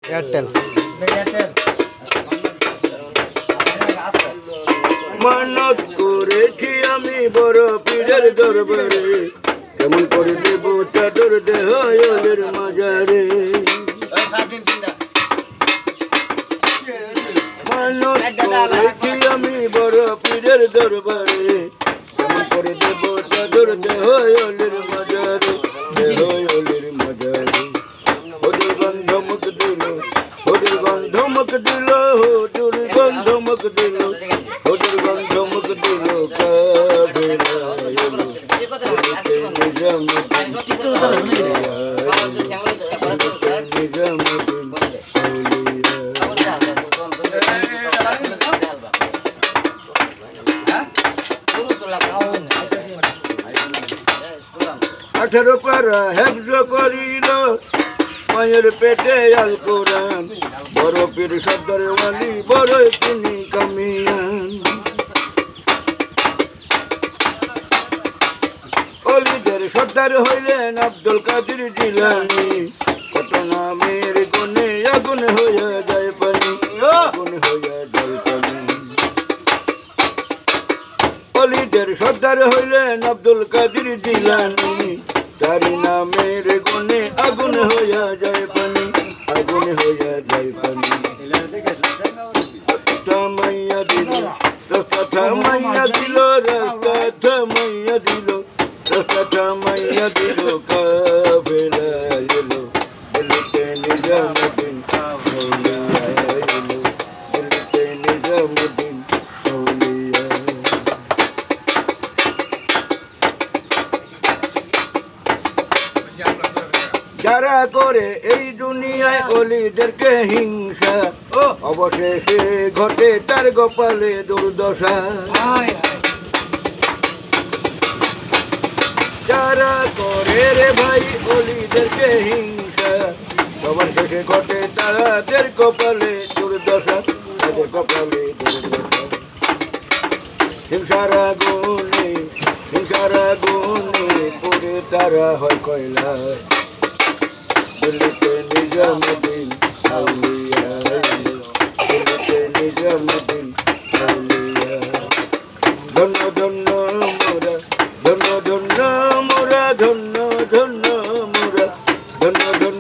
Airtel মানত করেছি আমি বড় পীরের দরবারে, কেমন করে দেব চাদর দেহের মাজারে। মানত করেছি আমি বড় পীরের দরবারে, কেমন করে দেব চাদর দেহের মাজারে, দেহের মাজারে। ওদের গন্ধ মুখ দিল, ওদের গন্ধ মুখ দিল, ওদের গন্ধ মুখ দিল, ওদের গন্ধ মুখ দিল কাফেলা এলো, নিজামুদ্দিন আঠারো পারা হেফজ করিল মায়ের পেটে আল কোরআন, বড় পীর সর্দার ওয়ালি বড় তিনি কামিয়ান। অলিদের সর্দার হইলেন আব্দুল কাদের জিলানী, কত নামের গুণে আগুন হইয়া যায় পানি, আগুন হইয়া যায় পানি। অলিদের সর্দার হইলেন আব্দুল কাদের জিলানী, তারি নামের গুণে আগুন হইয়া যায় পানি, আগুন হইয়া যায় পানি। থামাইয়া দিল রাস্তা, থামাইয়া দিল রাস্তা, থামাইয়া দিল রাস্তা, থামাইয়া দিল কাফেলা এলো, দিল্লিতে নিজামুদ্দিন আউলিয়া এলো, দিল্লিতে নিজামুদ্দিন আউলিয়া। যারা করে এই দুনিয়ায় অলিদেরকে হিংসা, অবশেষে ঘটে তার কপালে দুর্দশা। যারা করে রে ভাই অলিদেরকে হিংসা, সবার শেষে ঘটে তাদের কপালে দুর্দশা, তাদের কপালে দুর্দশা। হিংসার আগুনে, হিংসার আগুনে পড়ে তারা হয় কয়লা, দিল্লিতে নিজামুদ্দিন আউলিয়া এলো, দিল্লিতে নিজামুদ্দিন আউলিয়া। ধন্য ধন্য মোরা, ধন্য ধন্য মোরা, ধন্য ধন্য মোরা, ধন্য ধন্য